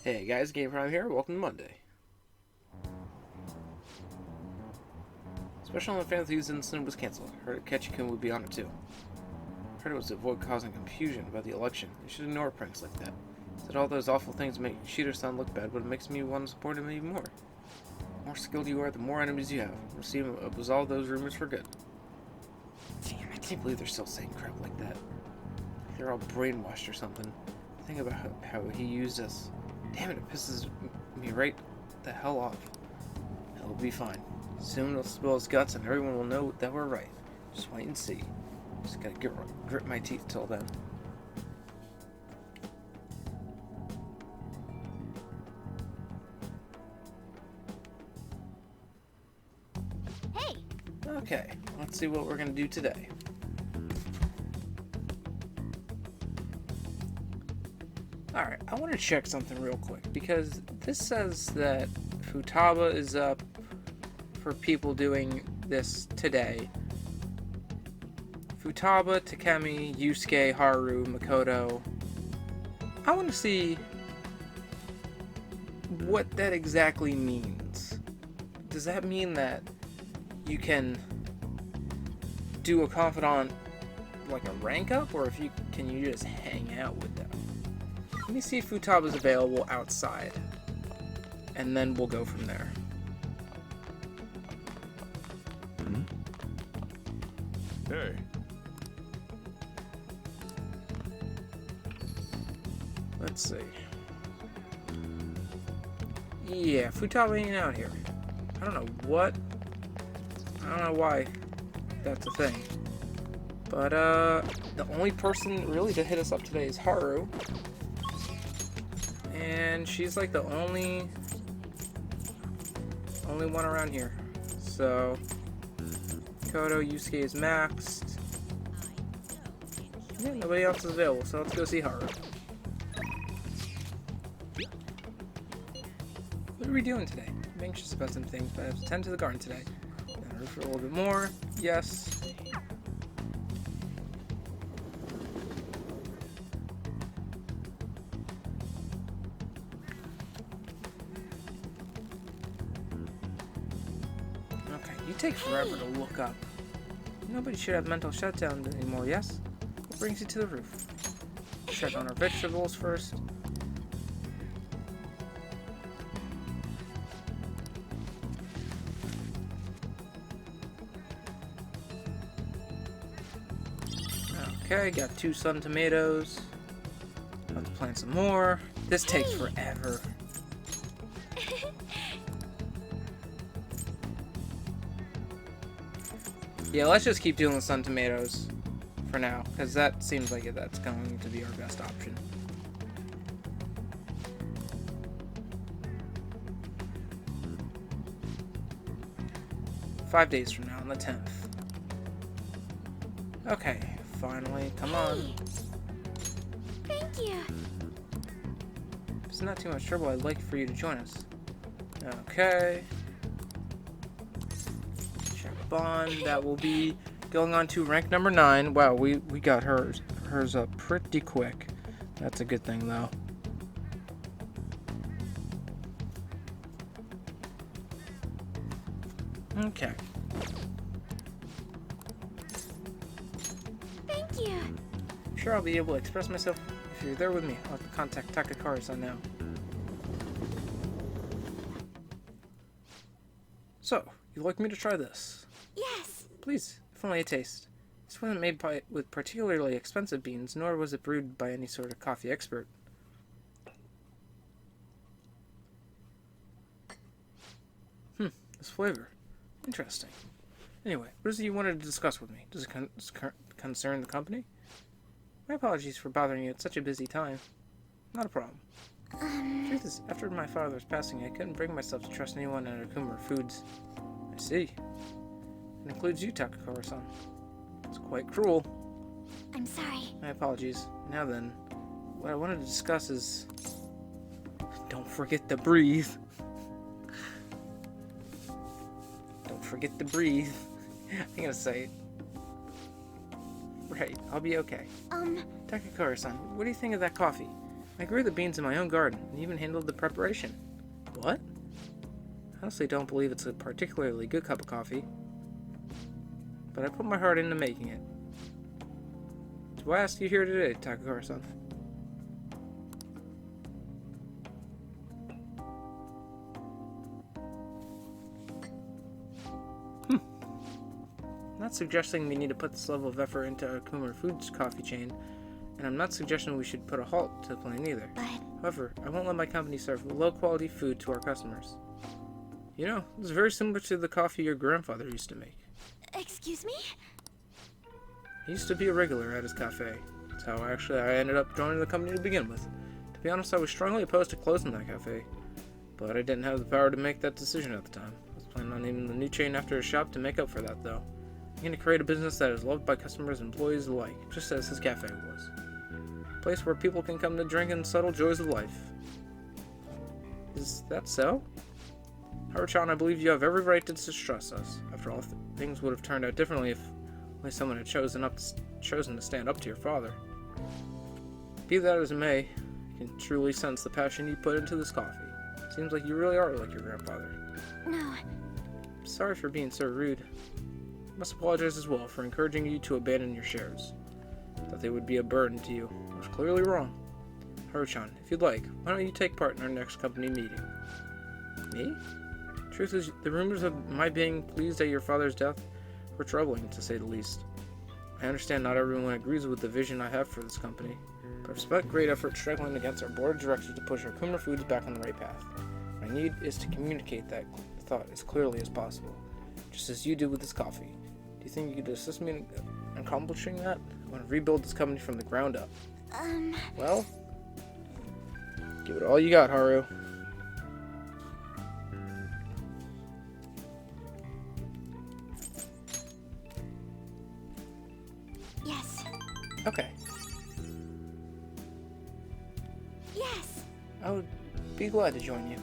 Hey guys, Game Prime here. Welcome to Monday. Special on the Fantasy Incident was cancelled. Heard Ketchikun would be on it too. Heard it was to avoid causing confusion about the election. They should ignore pranks like that. Said all those awful things make Shiro-san look bad, but it makes me want to support him even more. The more skilled you are, the more enemies you have. We'll see him absolve those rumors for good. Damn, I can't believe they're still saying crap like that. They're all brainwashed or something. Think about how he used us. Damn it, it pisses me right the hell off. It'll be fine. Soon he'll spill his guts and everyone will know that we're right. Just wait and see. Just gotta grit my teeth till then. Hey! Okay, let's see what we're gonna do today. Alright, I want to check something real quick, because this says that Futaba is up for people doing this today. Futaba, Takemi, Yusuke, Haru, Makoto. I want to see what that exactly means. Does that mean that you can do a confidant like a rank up, or can you just hang out with them? Let me see if Futaba's available outside, and then we'll go from there. Hey. Let's see. Yeah, Futaba ain't out here. I don't know why that's a thing. But, the only person really to hit us up today is Haru. And she's like the only one around here. So Kodo, Yusuke is maxed. Yeah, nobody else is available, so let's go see Haru. What are we doing today? I'm anxious about some things, but I have to tend to the garden today. Gonna roof for a little bit more. Yes. You take forever to look up. Nobody should have mental shutdown anymore, yes? What brings you to the roof? Check on our vegetables first. Okay, got 2 sun tomatoes. Let's plant some more. This takes forever. Yeah, let's just keep doing the sun tomatoes for now, because that seems like that's going to be our best option. Five days from now, on the 10th. Okay, finally, come on. Thank you. If it's not too much trouble, I'd like for you to join us. Okay. Bond, that will be going on to rank number 9. Wow, we got hers up pretty quick. That's a good thing though. Okay. Thank you. I'm sure I'll be able to express myself if you're there with me. I'll have to contact Takakura-san now. So, you'd like me to try this? Yes. Please, if only a taste. This wasn't made with particularly expensive beans, nor was it brewed by any sort of coffee expert. This flavor. Interesting. Anyway, what is it you wanted to discuss with me? Does it concern the company? My apologies for bothering you at such a busy time. Not a problem. The truth is, after my father's passing, I couldn't bring myself to trust anyone at Akuma Foods. I see. It includes you, Takakura-san. It's quite cruel. I'm sorry. My apologies. Now then, what I wanted to discuss is... Don't forget to breathe. Don't forget to breathe. I'm gonna say it. Right, I'll be okay. Takakura-san, what do you think of that coffee? I grew the beans in my own garden and even handled the preparation. What? I honestly don't believe it's a particularly good cup of coffee. But I put my heart into making it. So why ask you here today, Takakura-san? I'm not suggesting we need to put this level of effort into Kumar Foods coffee chain, and I'm not suggesting we should put a halt to the plan either. But However, I won't let my company serve low-quality food to our customers. You know, it's very similar to the coffee your grandfather used to make. excuse me? He used to be a regular at his cafe. That's how I ended up joining the company to begin with. To be honest, I was strongly opposed to closing that cafe, but I didn't have the power to make that decision at the time. I was planning on naming the new chain after a shop to make up for that, though. I'm going to create a business that is loved by customers and employees alike, just as his cafe was. A place where people can come to drink in subtle joys of life. Is that so? Haruchan, I believe you have every right to distrust us. After all, things would have turned out differently if only someone had chosen to stand up to your father. Be that as it may, I can truly sense the passion you put into this coffee. Seems like you really are like your grandfather. No. Sorry for being so rude. I must apologize as well for encouraging you to abandon your shares. That they would be a burden to you. I was clearly wrong. Haruchan, if you'd like, why don't you take part in our next company meeting? Me? Truth is, the rumors of my being pleased at your father's death were troubling, to say the least. I understand not everyone agrees with the vision I have for this company, but I've spent great effort struggling against our board of directors to push our Kumar Foods back on the right path. What I need is to communicate that thought as clearly as possible, just as you did with this coffee. Do you think you could assist me in accomplishing that? I want to rebuild this company from the ground up. Well, give it all you got, Haru. Yes. Okay. Yes. I would be glad to join you.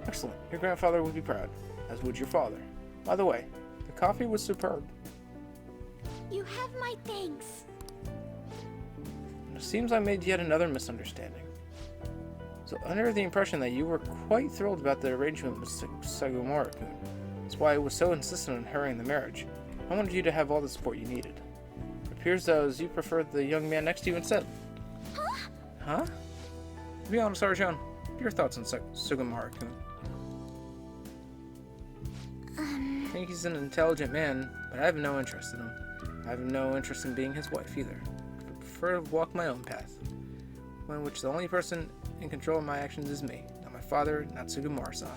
Excellent. Your grandfather would be proud, as would your father. By the way, the coffee was superb. You have my thanks. It seems I made yet another misunderstanding. So, under the impression that you were quite thrilled about the arrangement with Sugimura-kun. That's why I was so insistent on hurrying the marriage. I wanted you to have all the support you needed. It appears, though, as you preferred the young man next to you instead. Huh? To be honest, Arjun, your thoughts on Sugimura-kun? I think he's an intelligent man, but I have no interest in him. I have no interest in being his wife either. I prefer to walk my own path, one in which the only person in control of my actions is me, not my father, not Sugimura-san.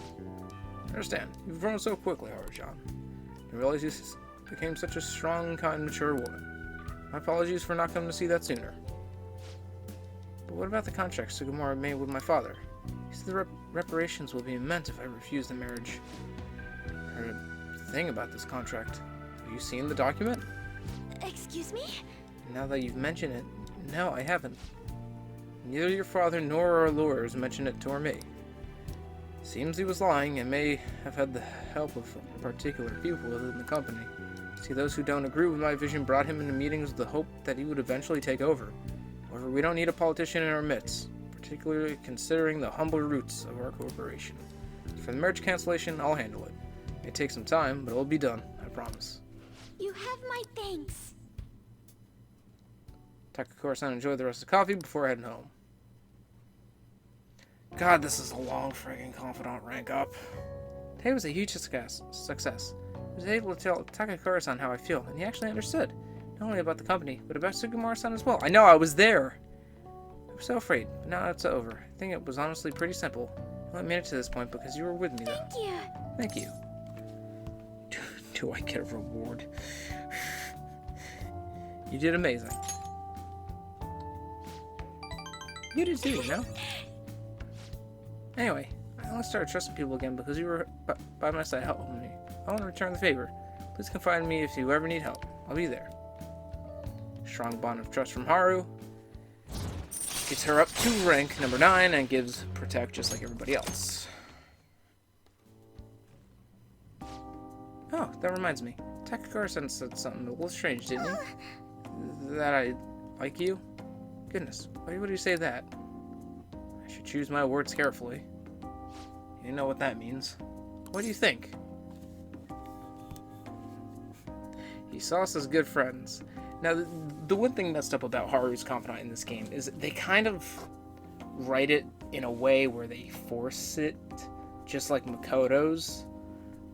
I understand, you've grown so quickly, Haru-chan. You realize you became such a strong, kind, mature woman. My apologies for not coming to see that sooner. But what about the contract Sugimura made with my father? He said the reparations will be immense if I refuse the marriage. I heard a thing about this contract. Have you seen the document? Excuse me? Now that you've mentioned it, no, I haven't. Neither your father nor our lawyers mentioned it to or me. Seems he was lying and may have had the help of particular people within the company. See, those who don't agree with my vision brought him into meetings with the hope that he would eventually take over. However, we don't need a politician in our midst, particularly considering the humble roots of our corporation. For the marriage cancellation, I'll handle it. It may take some time, but it will be done, I promise. You have my thanks. Takakura-san, enjoy the rest of the coffee before heading home. God, this is a long friggin' confidant rank up. Today was a huge success. I was able to tell Takakura-san how I feel, and he actually understood. Not only about the company, but about Sugimura-san as well. I know, I was there! I was so afraid, but now it's over. I think it was honestly pretty simple. I only made it to this point because you were with me, though. Thank you. Thank you. Do I get a reward? You did amazing. You did too, you know? Anyway, I only started trusting people again because you were by my side helping me. I want to return the favor. Please confide in me if you ever need help. I'll be there. Strong bond of trust from Haru. Gets her up to rank number 9 and gives Protect just like everybody else. Oh, that reminds me. Takakura-san said something a little strange, didn't he? That I like you? Goodness, why would you say that? I should choose my words carefully. You know what that means. What do you think? He saw us as good friends. Now, the one thing messed up about Haru's confidant in this game is they kind of write it in a way where they force it, just like Makoto's,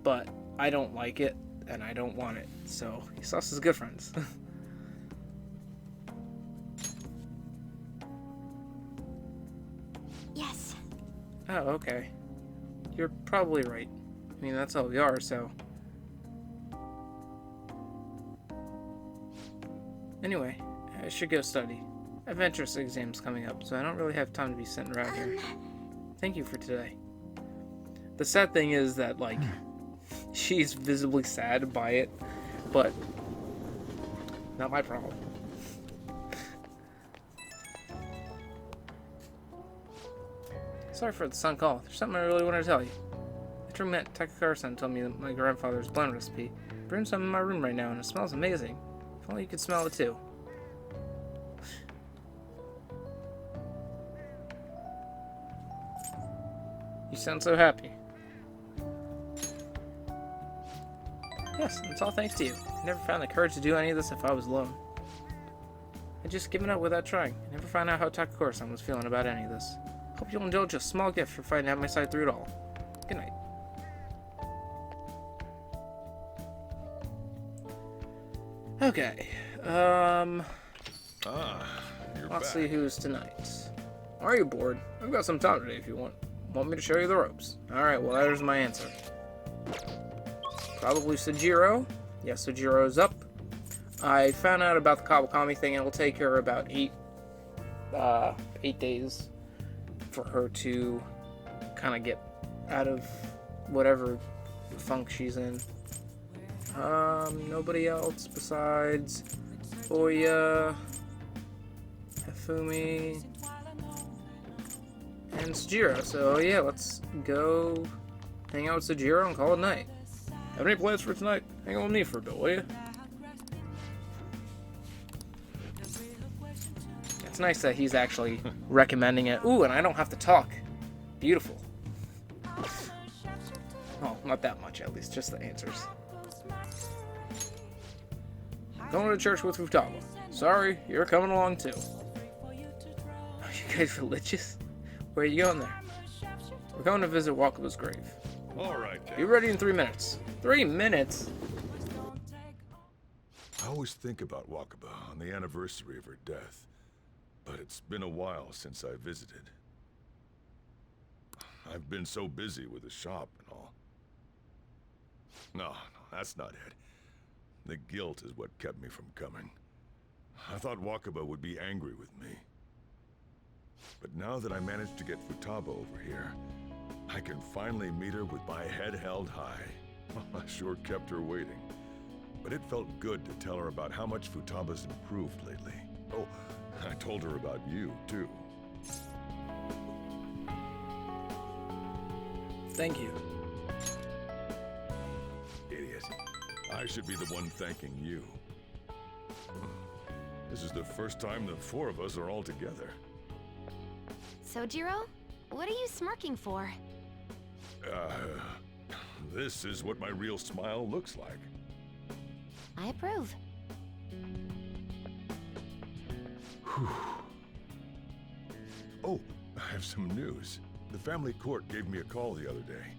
but I don't like it, and I don't want it, so he saw us as good friends. Yes. Oh, okay. You're probably right. I mean, that's all we are, so... Anyway, I should go study. I have entrance exams coming up, so I don't really have time to be sitting around here. Thank you for today. The sad thing is that, like, she's visibly sad by it, but not my problem. Sorry for the sudden call. There's something I really want to tell you. After we met, Takakura-san told me that my grandfather's blend recipe. I brewed some in my room right now, and it smells amazing. If only you could smell it too. You sound so happy. Yes, it's all thanks to you. I never found the courage to do any of this if I was alone. I'd just given up without trying. I never found out how Takakura-san was feeling about any of this. Hope you'll indulge a small gift for finding out my side through it all. Good night. Okay. Let's see who's tonight. Are you bored? I've got some time today if you want. Want me to show you the ropes? Alright, well there's my answer. Probably Sojiro. Yeah, Sojiro's up. I found out about the Kawakami thing. It'll take her about 8 days for her to kind of get out of whatever funk she's in. Nobody else besides Oya, Hifumi, and Sojiro. So yeah, let's go hang out with Sojiro and call it night. Have any plans for tonight? Hang on with me for a bit, will you? It's nice that he's actually recommending it. Ooh, and I don't have to talk. Beautiful. Well, not that much at least, just the answers. Going to church with Futaba. Sorry, you're coming along too. Are you guys religious? Where are you going there? We're going to visit Wakaba's grave. Alright, Ken. Be ready in 3 minutes. 3 minutes? I always think about Wakaba on the anniversary of her death, but it's been a while since I visited. I've been so busy with the shop and all. No, that's not it. The guilt is what kept me from coming. I thought Wakaba would be angry with me. But now that I managed to get Futaba over here, I can finally meet her with my head held high. I sure kept her waiting. But it felt good to tell her about how much Futaba's improved lately. Oh, I told her about you, too. Thank you. Idiot. I should be the one thanking you. This is the first time the 4 of us are all together. Sojiro? What are you smirking for? This is what my real smile looks like. I approve. Oh, I have some news. The family court gave me a call the other day.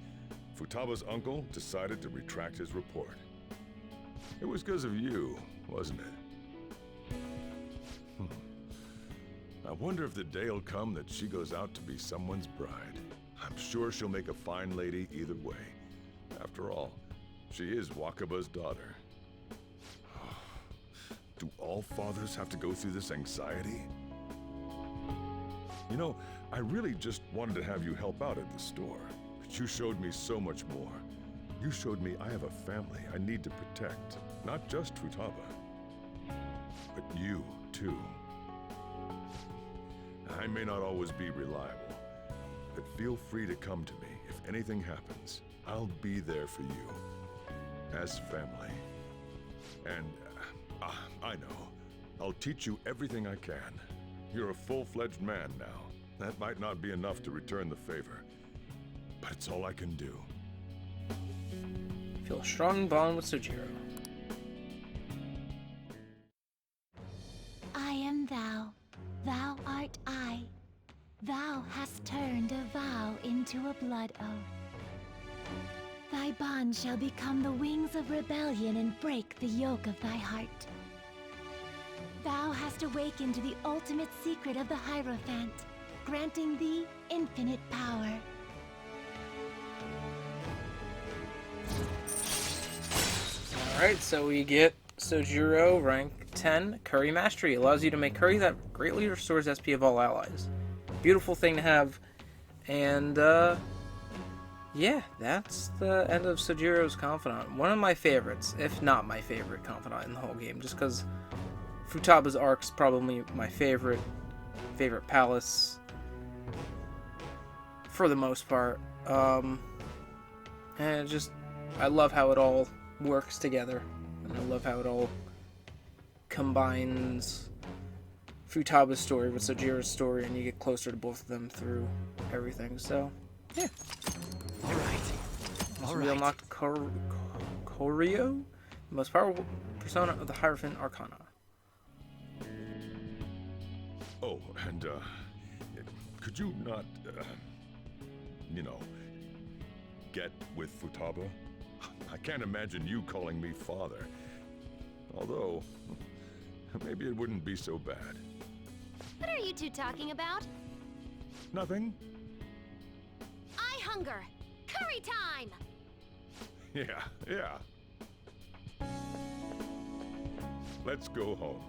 Futaba's uncle decided to retract his report. It was because of you, wasn't it? I wonder if the day'll come that she goes out to be someone's bride. I'm sure she'll make a fine lady either way. After all, she is Wakaba's daughter. Do all fathers have to go through this anxiety? You know, I really just wanted to have you help out at the store. But you showed me so much more. You showed me I have a family I need to protect. Not just Futaba, but you, too. I may not always be reliable, but feel free to come to me if anything happens. I'll be there for you, as family. And, I know, I'll teach you everything I can. You're a full-fledged man now. That might not be enough to return the favor, but it's all I can do. Feel a strong bond with Sojiro. I am thou. Thou art I. Thou hast turned a vow into a blood oath. Thy bond shall become the wings of rebellion and break the yoke of thy heart. Thou hast awakened to the ultimate secret of the Hierophant, granting thee infinite power. Alright, so we get Sojiro, rank 10, Curry Mastery. Allows you to make curry that greatly restores SP of all allies. Beautiful thing to have. And, yeah, that's the end of Sojiro's Confidant. One of my favorites, if not my favorite Confidant in the whole game, just because Futaba's arc's probably my favorite palace for the most part. And it just, I love how it all works together, and I love how it all combines Futaba's story with Sojiro's story, and you get closer to both of them through everything. So, yeah. So we unlocked Koryo, the most powerful persona of the Hierophant Arcana. Oh, and, could you not, you know, get with Futaba? I can't imagine you calling me father. Although, maybe it wouldn't be so bad. What are you two talking about? Nothing? I hunger. Curry time! Yeah. Let's go home.